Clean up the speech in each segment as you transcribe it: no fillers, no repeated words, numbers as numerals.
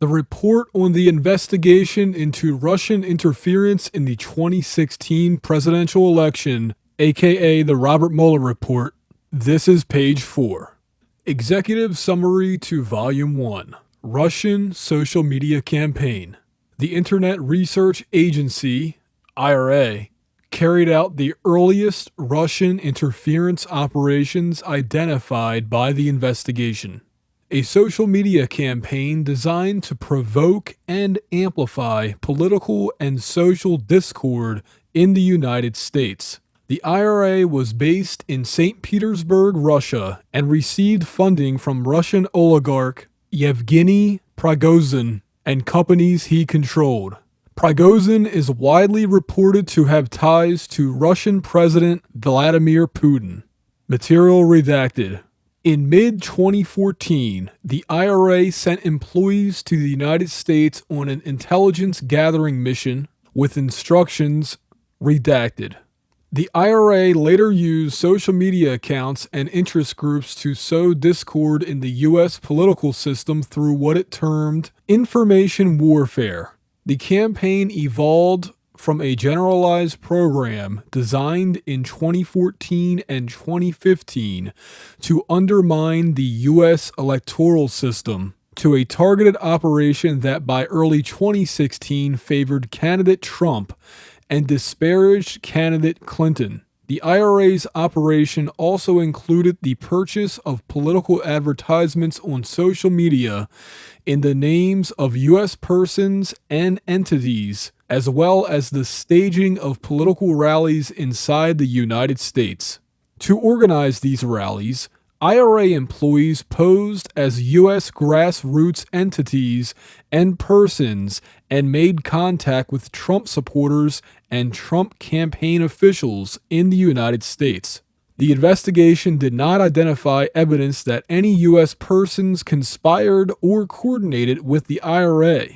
The report on the investigation into Russian interference in the 2016 presidential election, aka the Robert Mueller report. This is page 4. Executive Summary to Volume 1. Russian Social Media Campaign. The Internet Research Agency, IRA, carried out the earliest Russian interference operations identified by the investigation. A social media campaign designed to provoke and amplify political and social discord in the United States. The IRA was based in St. Petersburg, Russia, and received funding from Russian oligarch Yevgeny Prigozhin and companies he controlled. Prigozhin is widely reported to have ties to Russian President Vladimir Putin. Material redacted. In mid-2014, the IRA sent employees to the United States on an intelligence gathering mission with instructions redacted. The IRA later used social media accounts and interest groups to sow discord in the U.S. political system through what it termed information warfare. The campaign evolved from a generalized program designed in 2014 and 2015 to undermine the U.S. electoral system to a targeted operation that by early 2016 favored candidate Trump and disparaged candidate Clinton. The IRA's operation also included the purchase of political advertisements on social media in the names of U.S. persons and entities, as well as the staging of political rallies inside the United States. To organize these rallies, IRA employees posed as U.S. grassroots entities and persons and made contact with Trump supporters and Trump campaign officials in the United States. The investigation did not identify evidence that any U.S. persons conspired or coordinated with the IRA.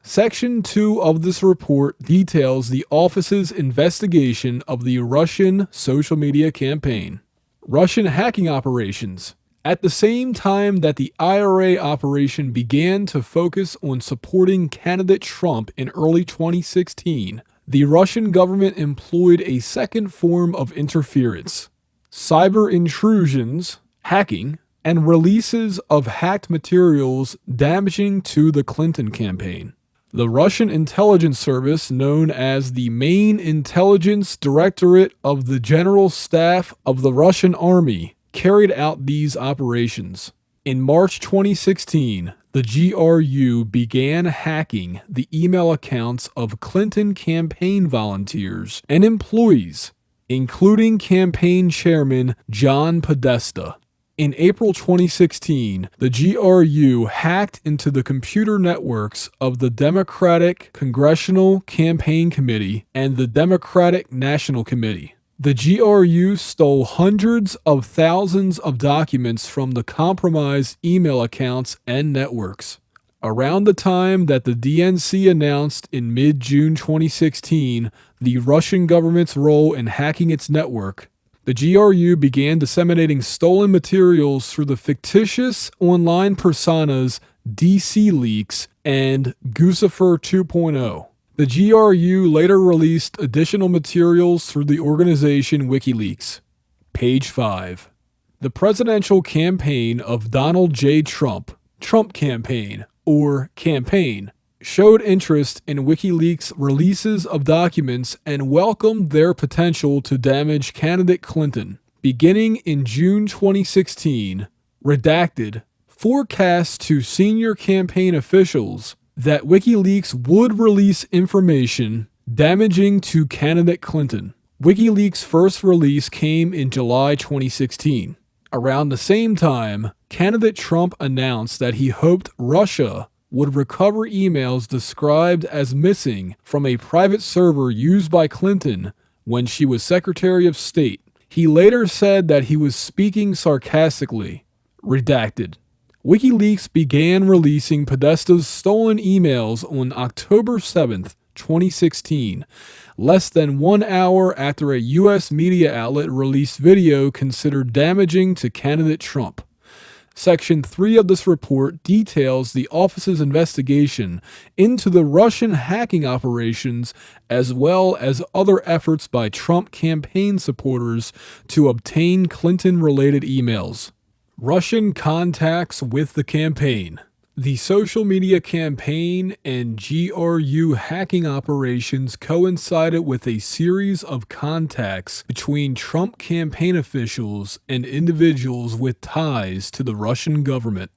Section 2 of this report details the office's investigation of the Russian social media campaign. Russian hacking operations. At the same time that the IRA operation began to focus on supporting candidate Trump in early 2016, the Russian government employed a second form of interference: cyber intrusions, hacking, and releases of hacked materials damaging to the Clinton campaign. The Russian intelligence service, known as the Main Intelligence Directorate of the General Staff of the Russian Army, carried out these operations. In March 2016, the GRU began hacking the email accounts of Clinton campaign volunteers and employees, including campaign chairman John Podesta. In April 2016, the GRU hacked into the computer networks of the Democratic Congressional Campaign Committee and the Democratic National Committee. The GRU stole hundreds of thousands of documents from the compromised email accounts and networks. Around the time that the DNC announced in mid-June 2016 the Russian government's role in hacking its network, the GRU began disseminating stolen materials through the fictitious online personas DC Leaks and Guccifer 2.0. The GRU later released additional materials through the organization WikiLeaks. Page 5. The presidential campaign of Donald J. Trump, Trump Campaign, or Campaign, showed interest in WikiLeaks' releases of documents and welcomed their potential to damage candidate Clinton. Beginning in June 2016, redacted, forecast to senior campaign officials that WikiLeaks would release information damaging to candidate Clinton. WikiLeaks' first release came in July 2016. Around the same time, candidate Trump announced that he hoped Russia would recover emails described as missing from a private server used by Clinton when she was Secretary of State. He later said that he was speaking sarcastically. Redacted. WikiLeaks began releasing Podesta's stolen emails on October 7th, 2016, less than 1 hour after a U.S. media outlet released video considered damaging to candidate Trump. Section 3 of this report details the office's investigation into the Russian hacking operations as well as other efforts by Trump campaign supporters to obtain Clinton-related emails. Russian contacts with the campaign. The social media campaign and GRU hacking operations coincided with a series of contacts between Trump campaign officials and individuals with ties to the Russian government.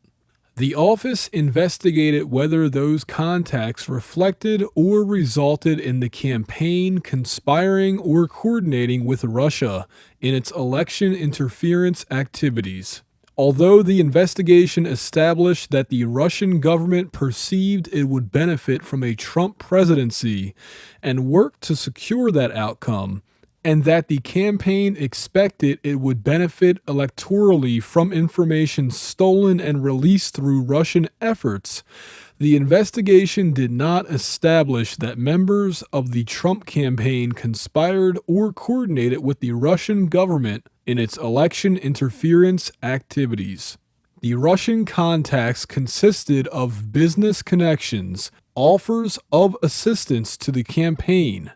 The office investigated whether those contacts reflected or resulted in the campaign conspiring or coordinating with Russia in its election interference activities. Although the investigation established that the Russian government perceived it would benefit from a Trump presidency and worked to secure that outcome, and that the campaign expected it would benefit electorally from information stolen and released through Russian efforts, the investigation did not establish that members of the Trump campaign conspired or coordinated with the Russian government in its election interference activities. The Russian contacts consisted of business connections, offers of assistance to the campaign,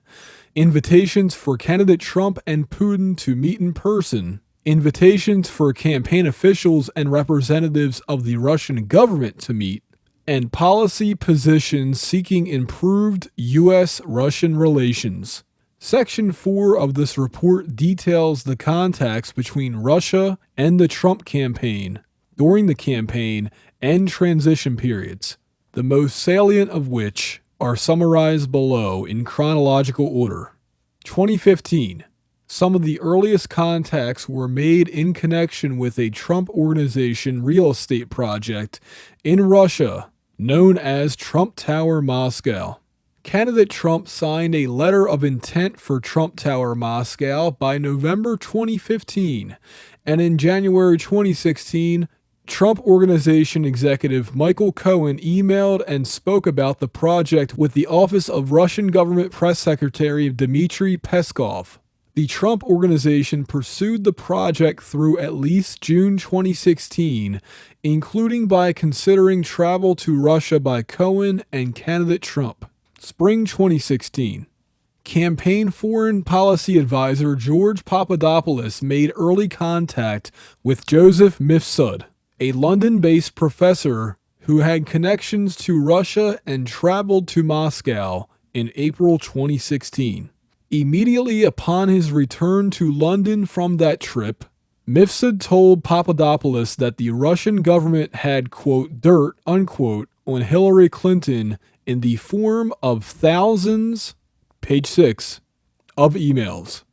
invitations for candidate Trump and Putin to meet in person, invitations for campaign officials and representatives of the Russian government to meet, and policy positions seeking improved U.S.-Russian relations. Section 4 of this report details the contacts between Russia and the Trump campaign during the campaign and transition periods, the most salient of which are summarized below in chronological order. 2015. Some of the earliest contacts were made in connection with a Trump Organization real estate project in Russia known as Trump Tower Moscow. Candidate Trump signed a letter of intent for Trump Tower Moscow by November 2015, and in January 2016, Trump Organization executive Michael Cohen emailed and spoke about the project with the Office of Russian Government Press Secretary Dmitry Peskov. The Trump Organization pursued the project through at least June 2016, including by considering travel to Russia by Cohen and candidate Trump. Spring 2016. Campaign foreign policy advisor George Papadopoulos made early contact with Joseph Mifsud, a London-based professor who had connections to Russia and traveled to Moscow in April 2016. Immediately upon his return to London from that trip, Mifsud told Papadopoulos that the Russian government had, quote, dirt, unquote, on Hillary Clinton in the form of thousands, page 6, of emails.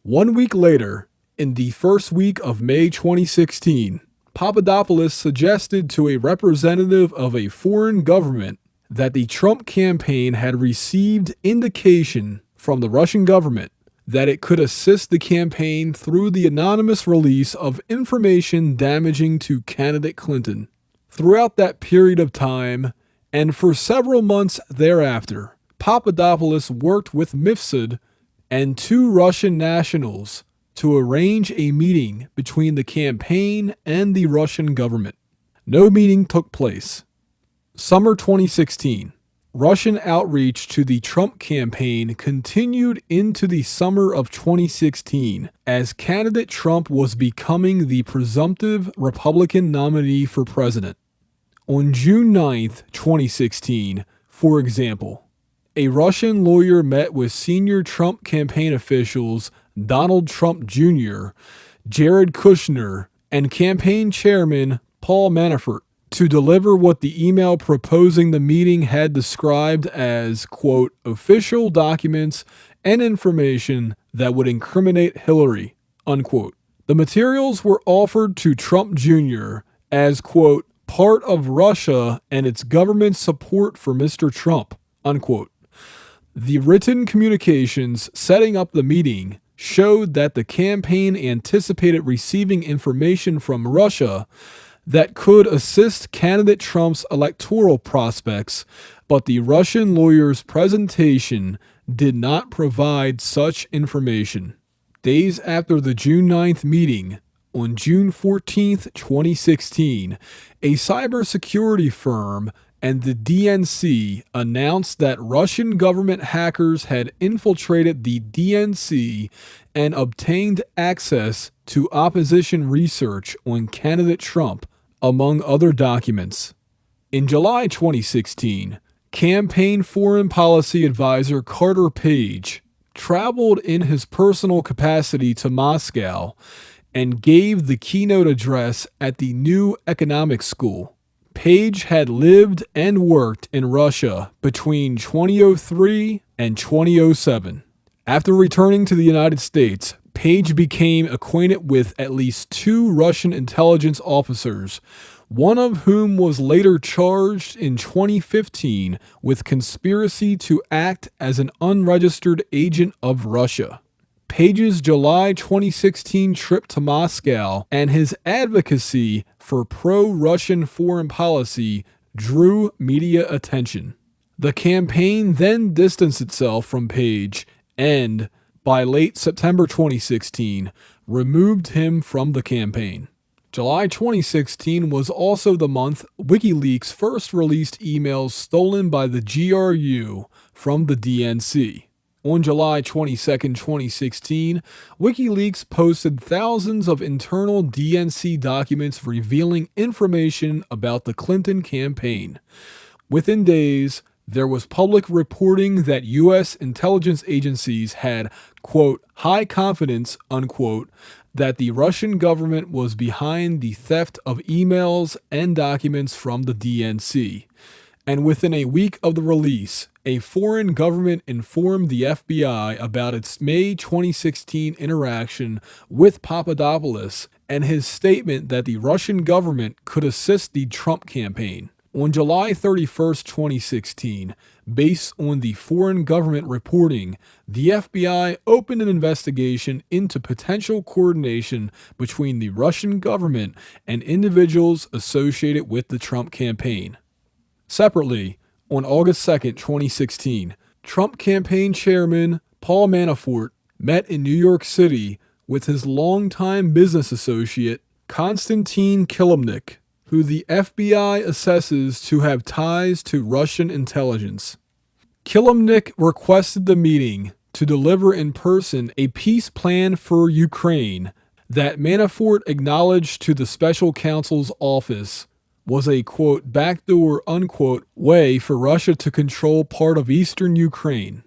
1 week later, in the first week of May 2016, Papadopoulos suggested to a representative of a foreign government that the Trump campaign had received indication from the Russian government that it could assist the campaign through the anonymous release of information damaging to candidate Clinton. Throughout that period of time, and for several months thereafter, Papadopoulos worked with Mifsud and 2 Russian nationals to arrange a meeting between the campaign and the Russian government. No meeting took place. Summer 2016. Russian outreach to the Trump campaign continued into the summer of 2016 as candidate Trump was becoming the presumptive Republican nominee for president. On June 9, 2016, for example, a Russian lawyer met with senior Trump campaign officials Donald Trump Jr., Jared Kushner, and campaign chairman Paul Manafort to deliver what the email proposing the meeting had described as, quote, official documents and information that would incriminate Hillary, unquote. The materials were offered to Trump Jr. as, quote, part of Russia and its government's support for Mr. Trump, unquote. The written communications setting up the meeting showed that the campaign anticipated receiving information from Russia that could assist candidate Trump's electoral prospects, but the Russian lawyer's presentation did not provide such information. Days after the June 9th meeting, On June 14, 2016, a cybersecurity firm and the DNC announced that Russian government hackers had infiltrated the DNC and obtained access to opposition research on candidate Trump, among other documents. In July 2016, campaign foreign policy advisor Carter Page traveled in his personal capacity to Moscow and gave the keynote address at the New Economics School. Page had lived and worked in Russia between 2003 and 2007. After returning to the United States, Page became acquainted with at least 2 Russian intelligence officers, one of whom was later charged in 2015 with conspiracy to act as an unregistered agent of Russia. Page's July 2016 trip to Moscow and his advocacy for pro-Russian foreign policy drew media attention. The campaign then distanced itself from Page and, by late September 2016, removed him from the campaign. July 2016 was also the month WikiLeaks first released emails stolen by the GRU from the DNC. On July 22, 2016, WikiLeaks posted thousands of internal DNC documents revealing information about the Clinton campaign. Within days, there was public reporting that U.S. intelligence agencies had, quote, high confidence, unquote, that the Russian government was behind the theft of emails and documents from the DNC. And within a week of the release, a foreign government informed the FBI about its May 2016 interaction with Papadopoulos and his statement that the Russian government could assist the Trump campaign. On July 31, 2016, based on the foreign government reporting, the FBI opened an investigation into potential coordination between the Russian government and individuals associated with the Trump campaign. Separately, on August 2, 2016, Trump campaign chairman Paul Manafort met in New York City with his longtime business associate Konstantin Kilimnik, who the FBI assesses to have ties to Russian intelligence. Kilimnik requested the meeting to deliver in person a peace plan for Ukraine that Manafort acknowledged to the special counsel's office was a, quote, backdoor, unquote, way for Russia to control part of eastern Ukraine.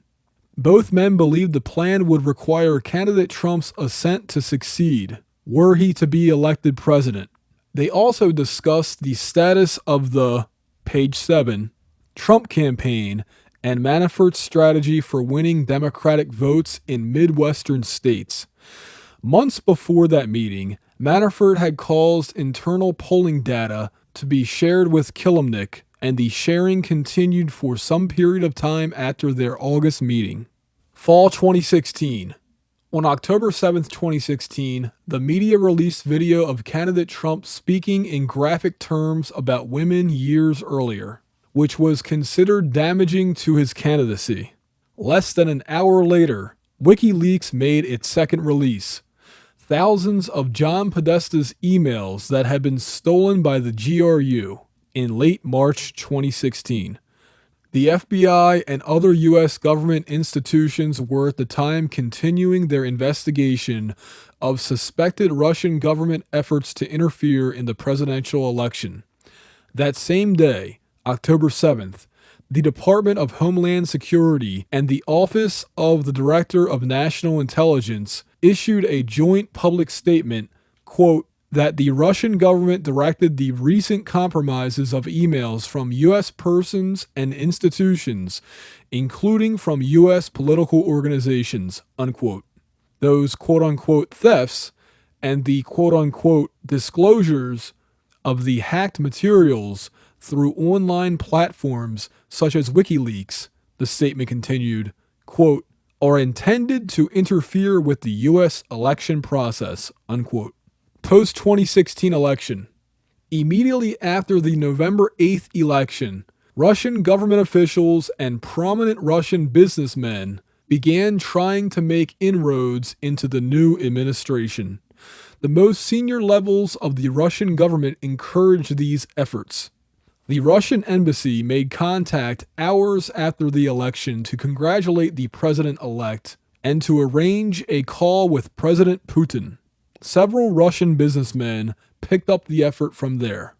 Both men believed the plan would require candidate Trump's assent to succeed, were he to be elected president. They also discussed the status of the, page 7, Trump campaign and Manafort's strategy for winning Democratic votes in Midwestern states. Months before that meeting, Manafort had caused internal polling data to be shared with Kilimnik, and the sharing continued for some period of time after their August meeting. Fall 2016. On October 7, 2016, the media released video of candidate Trump speaking in graphic terms about women years earlier, which was considered damaging to his candidacy. Less than an hour later, WikiLeaks made its second release. Thousands of John Podesta's emails that had been stolen by the GRU in late March 2016. The FBI and other U.S. government institutions were at the time continuing their investigation of suspected Russian government efforts to interfere in the presidential election. That same day, October 7th, the Department of Homeland Security and the Office of the Director of National Intelligence issued a joint public statement, quote, that the Russian government directed the recent compromises of emails from U.S. persons and institutions, including from U.S. political organizations, unquote. Those quote-unquote thefts and the quote-unquote disclosures of the hacked materials through online platforms such as WikiLeaks, the statement continued, quote, are intended to interfere with the U.S. election process, unquote. Post-2016 election. Immediately after the November 8th election, Russian government officials and prominent Russian businessmen began trying to make inroads into the new administration. The most senior levels of the Russian government encouraged these efforts. The Russian embassy made contact hours after the election to congratulate the president-elect and to arrange a call with President Putin. Several Russian businessmen picked up the effort from there.